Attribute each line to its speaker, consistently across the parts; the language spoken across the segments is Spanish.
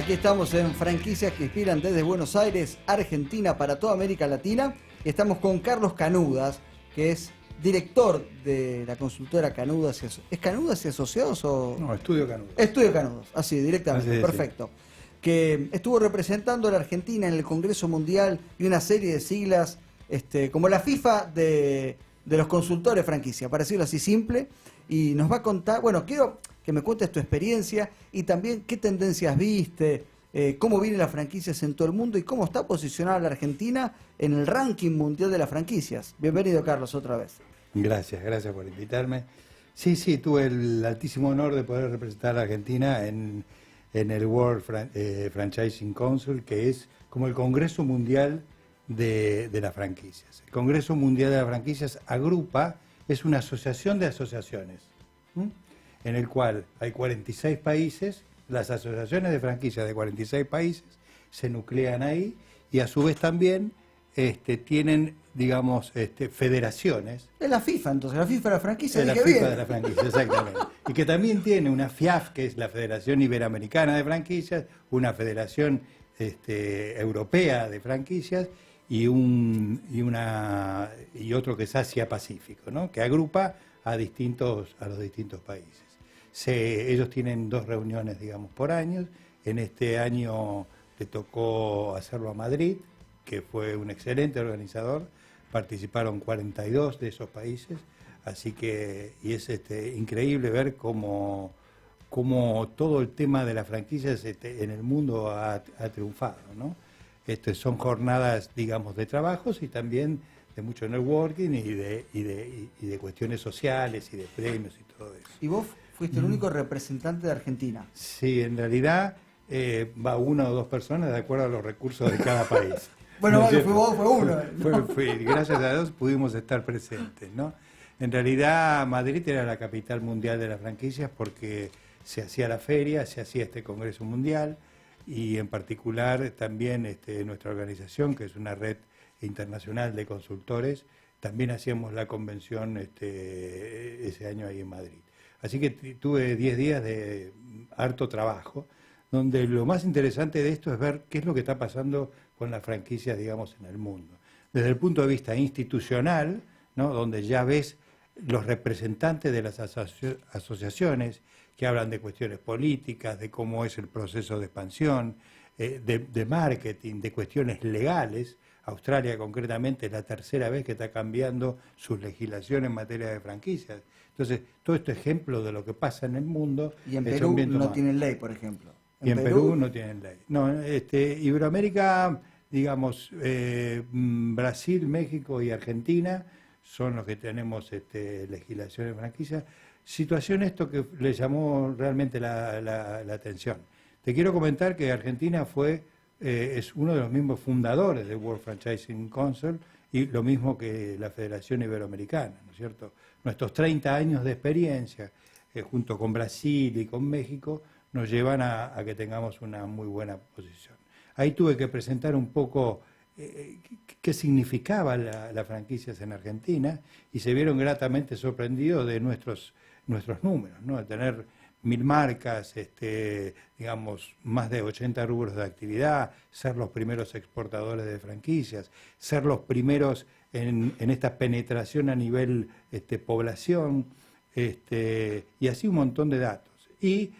Speaker 1: Aquí estamos en Franquicias que Inspiran desde Buenos Aires, Argentina, para toda América Latina. Y estamos con Carlos Canudas, que es director de la consultora Canudas. ¿Es Canudas y Asociados o...?
Speaker 2: No, Estudio Canudas.
Speaker 1: Estudio Canudas, así, directamente,
Speaker 2: Así es,
Speaker 1: perfecto. Sí. Que estuvo representando a la Argentina en el Congreso Mundial y una serie de siglas, como la FIFA de los consultores franquicia, para decirlo así simple. Y nos va a contar, bueno, quiero que me cuentes tu experiencia y también qué tendencias viste, cómo vienen las franquicias en todo el mundo y cómo está posicionada la Argentina en el ranking mundial de las franquicias. Bienvenido, Carlos, otra vez.
Speaker 2: Gracias por invitarme. Sí, tuve el altísimo honor de poder representar a la Argentina en el World Franchising Council, que es como el Congreso Mundial de las franquicias. El Congreso Mundial de las Franquicias agrupa, es una asociación de asociaciones, en el cual hay 46 países, las asociaciones de franquicias de 46 países se nuclean ahí y a su vez también tienen, digamos, federaciones.
Speaker 1: Es la FIFA, entonces, la FIFA de la franquicia.
Speaker 2: Es la FIFA de la franquicia, exactamente. Y que también tiene una FIAF, que es la Federación Iberoamericana de Franquicias, una Federación Europea de Franquicias y otro que es Asia Pacífico, ¿no? Que agrupa a los distintos países. Ellos tienen 2 reuniones, digamos, por año. En este año le tocó hacerlo a Madrid, que fue un excelente organizador. Participaron 42 de esos países, así que y es increíble ver cómo todo el tema de las franquicias en el mundo ha triunfado, ¿no? Son jornadas, digamos, de trabajos y también de mucho networking y de cuestiones sociales y de premios y todo eso.
Speaker 1: ¿Y vos fuiste el único representante de Argentina?
Speaker 2: Sí, en realidad va 1 o 2 personas de acuerdo a los recursos de cada país.
Speaker 1: Bueno, ¿no fue vos, fue uno.
Speaker 2: Gracias a Dios pudimos estar presentes, ¿no? En realidad Madrid era la capital mundial de las franquicias porque se hacía la feria, se hacía este Congreso Mundial y en particular también nuestra organización, que es una red internacional de consultores, también hacíamos la convención ese año ahí en Madrid. Así que tuve 10 días de harto trabajo, donde lo más interesante de esto es ver qué es lo que está pasando con las franquicias, digamos, en el mundo. Desde el punto de vista institucional, ¿no? Donde ya ves los representantes de las asociaciones que hablan de cuestiones políticas, de cómo es el proceso de expansión, de marketing, de cuestiones legales. Australia concretamente es la 3ª vez que está cambiando su legislación en materia de franquicias. Entonces, todo este ejemplo de lo que pasa en el mundo...
Speaker 1: Y en Perú no tienen ley, por ejemplo.
Speaker 2: Y en Perú no tienen ley. No, Iberoamérica, digamos, Brasil, México y Argentina son los que tenemos legislación de franquicias. Situación esto que le llamó realmente la atención. Te quiero comentar que Argentina es uno de los mismos fundadores del World Franchising Council y lo mismo que la Federación Iberoamericana, ¿no es cierto? Nuestros 30 años de experiencia, junto con Brasil y con México, nos llevan a que tengamos una muy buena posición. Ahí tuve que presentar un poco qué significaba las franquicias en Argentina y se vieron gratamente sorprendidos de nuestros números, ¿no? De tener 1000 marcas, digamos, más de 80 rubros de actividad, ser los primeros exportadores de franquicias, ser los primeros en esta penetración a nivel población, y así un montón de datos. Y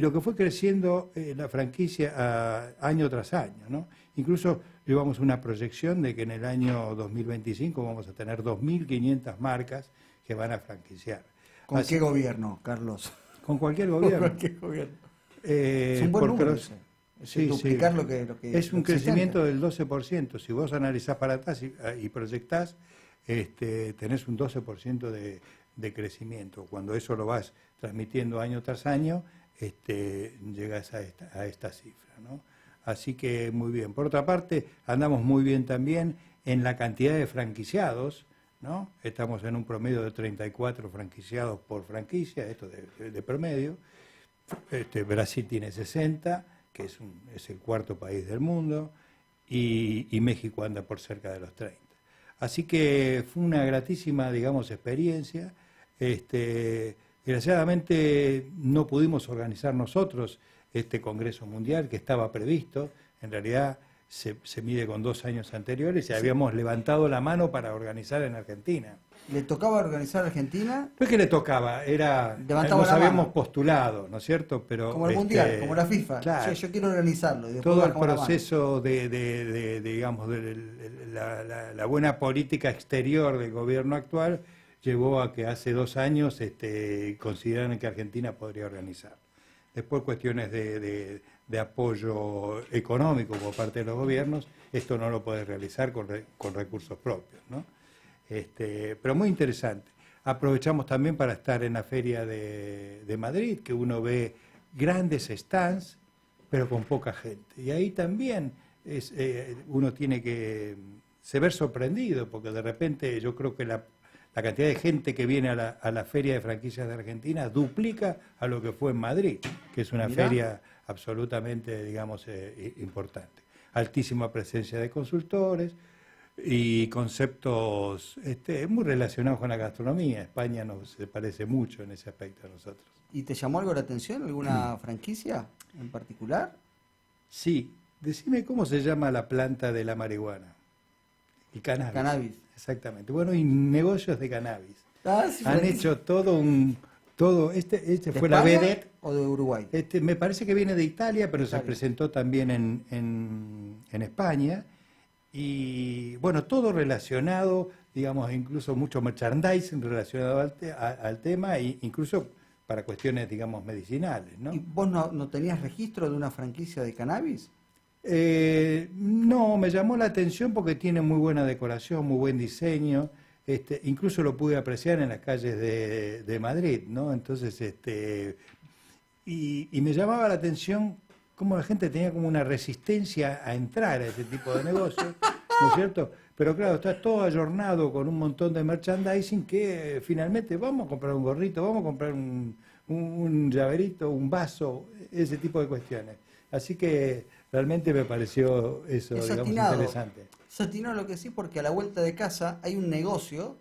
Speaker 2: lo que fue creciendo la franquicia año tras año, ¿no? Incluso llevamos una proyección de que en el año 2025 vamos a tener 2.500 marcas que van a franquiciar.
Speaker 1: ¿Con qué gobierno, Carlos?
Speaker 2: Con cualquier gobierno.
Speaker 1: Con cualquier gobierno. Es un buen número duplicar lo que
Speaker 2: es un crecimiento del 12%. Si vos analizás para atrás y proyectás, tenés un 12% de crecimiento. Cuando eso lo vas transmitiendo año tras año, llegas a esta cifra, ¿no? Así que muy bien. Por otra parte, andamos muy bien también en la cantidad de franquiciados, ¿no? Estamos en un promedio de 34 franquiciados por franquicia, esto de promedio. Brasil tiene 60, que es el 4º país del mundo, y México anda por cerca de los 30. Así que fue una gratísima, digamos, experiencia. Desgraciadamente no pudimos organizar nosotros este Congreso Mundial que estaba previsto. En realidad se mide con 2 años anteriores y habíamos levantado la mano para organizar en Argentina.
Speaker 1: ¿Le tocaba organizar a Argentina?
Speaker 2: No es que le tocaba, nos habíamos postulado, ¿no es cierto? Pero,
Speaker 1: como el Mundial, como la FIFA.
Speaker 2: Claro,
Speaker 1: Yo quiero organizarlo. Y
Speaker 2: todo el proceso digamos, la buena política exterior del gobierno actual llevó a que hace 2 años consideraran que Argentina podría organizar. Después cuestiones de apoyo económico por parte de los gobiernos, esto no lo puede realizar con recursos propios, ¿no? Pero muy interesante. Aprovechamos también para estar en la Feria de Madrid, que uno ve grandes stands, pero con poca gente. Y ahí también uno tiene que se ver sorprendido, porque de repente yo creo que la cantidad de gente que viene a la Feria de Franquicias de Argentina duplica a lo que fue en Madrid, que es una feria absolutamente, digamos, importante. Altísima presencia de consultores y conceptos muy relacionados con la gastronomía. España se parece mucho en ese aspecto a nosotros.
Speaker 1: ¿Y te llamó algo la atención? ¿Alguna franquicia en particular?
Speaker 2: Sí. Decime cómo se llama la planta de la marihuana. El cannabis.
Speaker 1: Cannabis.
Speaker 2: Exactamente. Bueno, y negocios de cannabis.
Speaker 1: Sí,
Speaker 2: han hecho todo fue la vedette.
Speaker 1: ¿O de Uruguay?
Speaker 2: Me parece que viene de Italia, pero se presentó también en España. Y bueno, todo relacionado, digamos, incluso mucho merchandising relacionado al tema, e incluso para cuestiones, digamos, medicinales, ¿no?
Speaker 1: ¿Y vos no tenías registro de una franquicia de cannabis?
Speaker 2: No, me llamó la atención porque tiene muy buena decoración, muy buen diseño. Incluso lo pude apreciar en las calles de Madrid, ¿no? Entonces, y me llamaba la atención cómo la gente tenía como una resistencia a entrar a ese tipo de negocios, ¿no es cierto? Pero claro, está todo ayornado con un montón de merchandising que finalmente vamos a comprar un gorrito, vamos a comprar un llaverito, un vaso, ese tipo de cuestiones. Así que realmente me pareció eso, digamos, interesante.
Speaker 1: Es atinado lo que sí, porque a la vuelta de casa hay un negocio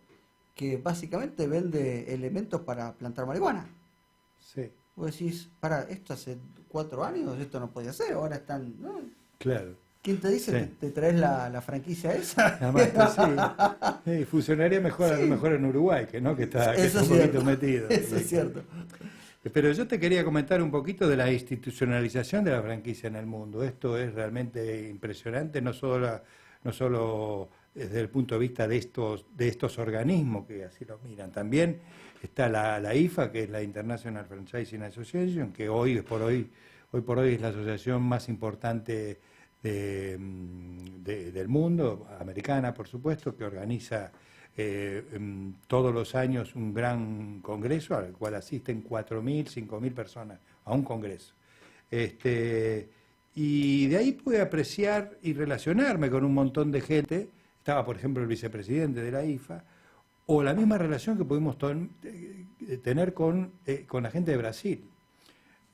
Speaker 1: que básicamente vende elementos para plantar marihuana.
Speaker 2: Sí.
Speaker 1: Vos decís, esto hace 4 años, esto no podía ser, ahora están, ¿no?
Speaker 2: Claro.
Speaker 1: ¿Quién te dice que te traes la franquicia esa?
Speaker 2: Además, sí. Funcionaría mejor, a lo mejor en Uruguay, que está un poquito metido.
Speaker 1: Eso es cierto.
Speaker 2: Pero yo te quería comentar un poquito de la institucionalización de la franquicia en el mundo. Esto es realmente impresionante, no solo desde el punto de vista de estos organismos que así lo miran. También está la IFA, que es la International Franchising Association, que hoy por hoy es la asociación más importante del mundo, americana por supuesto, que organiza todos los años un gran congreso al cual asisten 4.000, 5.000 personas a un congreso. Y de ahí pude apreciar y relacionarme con un montón de gente. Estaba, por ejemplo, el vicepresidente de la IFA, o la misma relación que pudimos tener con la gente de Brasil.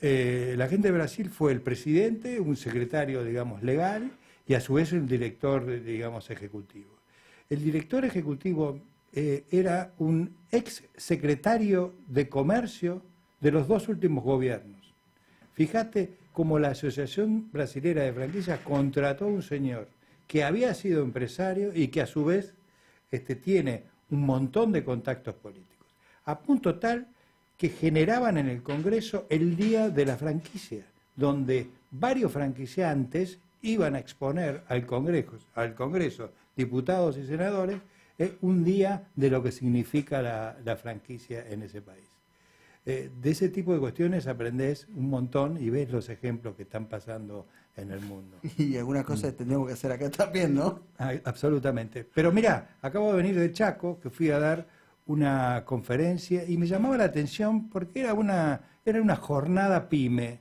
Speaker 2: La gente de Brasil fue el presidente, un secretario, digamos, legal, y a su vez un director, digamos, ejecutivo. El director ejecutivo era un ex secretario de comercio de los 2 últimos gobiernos. Fíjate cómo la Asociación Brasilera de Franquicias contrató a un señor que había sido empresario y que a su vez tiene un montón de contactos políticos, a punto tal que generaban en el Congreso el Día de la Franquicia, donde varios franquiciantes iban a exponer al Congreso, diputados y senadores, un día de lo que significa la franquicia en ese país. De ese tipo de cuestiones aprendés un montón y ves los ejemplos que están pasando en el mundo.
Speaker 1: Y algunas cosas tendríamos que hacer acá también, ¿no?
Speaker 2: Absolutamente. Pero mirá, acabo de venir de Chaco, que fui a dar una conferencia y me llamaba la atención porque era una jornada pyme.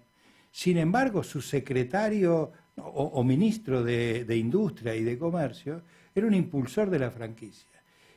Speaker 2: Sin embargo, su secretario o ministro de Industria y de Comercio era un impulsor de la franquicia.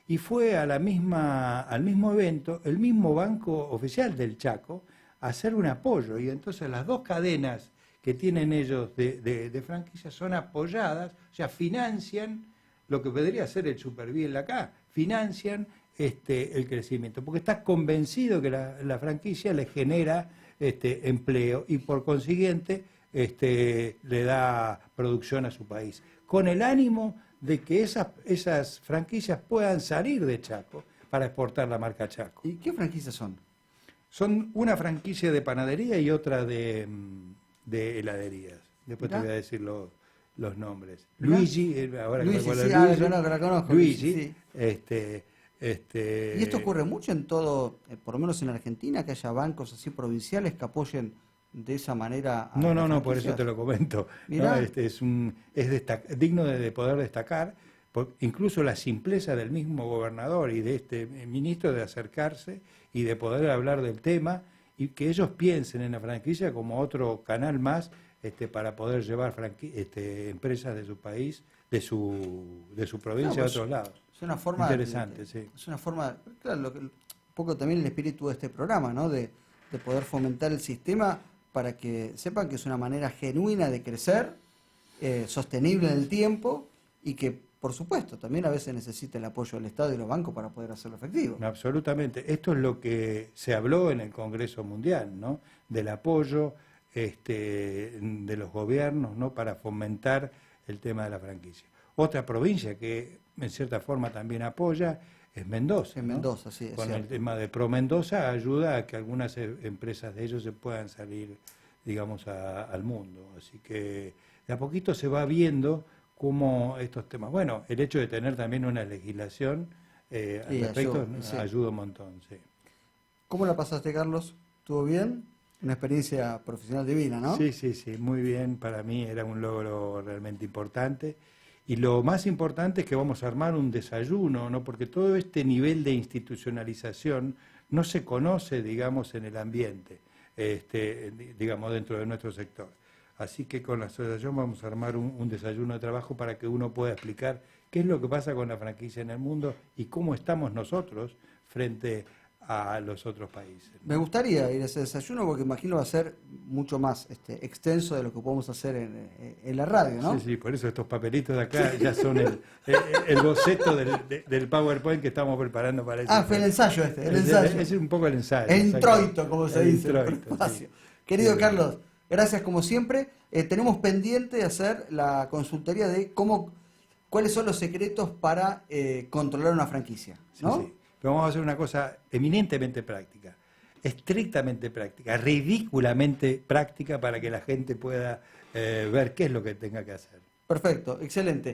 Speaker 2: Y fue al mismo evento, el mismo banco oficial del Chaco, a hacer un apoyo. Y entonces las 2 cadenas que tienen ellos de franquicias son apoyadas, o sea, financian lo que podría ser el Superviel acá, financian el crecimiento, porque está convencido que la franquicia le genera empleo y por consiguiente le da producción a su país, con el ánimo de que esas franquicias puedan salir de Chaco para exportar la marca Chaco.
Speaker 1: ¿Y qué franquicias son?
Speaker 2: Son una franquicia de panadería y otra de heladerías. Después
Speaker 1: Mirá.
Speaker 2: te voy a decir los nombres.
Speaker 1: Mirá.
Speaker 2: Luigi, ahora que me
Speaker 1: Luigi,
Speaker 2: acuerdo
Speaker 1: sí,
Speaker 2: de
Speaker 1: la
Speaker 2: Luigi,
Speaker 1: conozco, la conozco.
Speaker 2: Luigi,
Speaker 1: Sí.
Speaker 2: ¿Y
Speaker 1: ¿Y esto ocurre mucho en todo, por lo menos en Argentina, que haya bancos así provinciales que apoyen de esa manera a
Speaker 2: No,
Speaker 1: las
Speaker 2: por eso
Speaker 1: franquicias?
Speaker 2: te lo comento.
Speaker 1: Mirá.
Speaker 2: ¿No? Es digno de poder destacar, incluso la simpleza del mismo gobernador y de este ministro de acercarse y de poder hablar del tema y que ellos piensen en la franquicia como otro canal más para poder llevar empresas de su país, de su provincia a otros lados.
Speaker 1: Es una forma
Speaker 2: Interesante, sí.
Speaker 1: Es una forma, claro, un poco también el espíritu de este programa, ¿no? De poder fomentar el sistema para que sepan que es una manera genuina de crecer, sostenible en el tiempo y que, por supuesto, también a veces necesita el apoyo del Estado y los bancos para poder hacerlo efectivo.
Speaker 2: Absolutamente. Esto es lo que se habló en el Congreso Mundial, ¿no? Del apoyo de los gobiernos, ¿no? Para fomentar el tema de la franquicia. Otra provincia que en cierta forma también apoya es Mendoza.
Speaker 1: En
Speaker 2: ¿no?
Speaker 1: Mendoza, sí, es
Speaker 2: Con el
Speaker 1: cierto.
Speaker 2: tema de Pro Mendoza ayuda a que algunas empresas de ellos se puedan salir, digamos, al mundo. Así que de a poquito se va viendo cómo estos temas. Bueno, el hecho de tener también una legislación al
Speaker 1: Sí,
Speaker 2: respecto
Speaker 1: sí.
Speaker 2: ayuda un montón, sí.
Speaker 1: ¿Cómo la pasaste, Carlos? ¿Estuvo bien? Una experiencia profesional divina, ¿no?
Speaker 2: Sí, muy bien. Para mí era un logro realmente importante. Y lo más importante es que vamos a armar un desayuno, ¿no? Porque todo este nivel de institucionalización no se conoce, digamos, en el ambiente, digamos, dentro de nuestro sector. Así que con la asociación vamos a armar un desayuno de trabajo para que uno pueda explicar qué es lo que pasa con la franquicia en el mundo y cómo estamos nosotros frente a los otros países.
Speaker 1: Me gustaría ir a ese desayuno porque imagino va a ser mucho más extenso de lo que podemos hacer en la radio, ¿no?
Speaker 2: Sí, por eso estos papelitos de acá ya son el boceto del PowerPoint que estamos preparando para ese.
Speaker 1: Fue el ensayo el ensayo.
Speaker 2: Es un poco el ensayo.
Speaker 1: El introito, como se dice.
Speaker 2: Introito,
Speaker 1: Sí.
Speaker 2: sí.
Speaker 1: Querido
Speaker 2: Sí.
Speaker 1: Carlos, gracias como siempre. Tenemos pendiente de hacer la consultoría de cuáles son los secretos para controlar una franquicia, ¿no?
Speaker 2: Sí. Pero vamos a hacer una cosa eminentemente práctica, estrictamente práctica, ridículamente práctica para que la gente pueda ver qué es lo que tenga que hacer.
Speaker 1: Perfecto, excelente.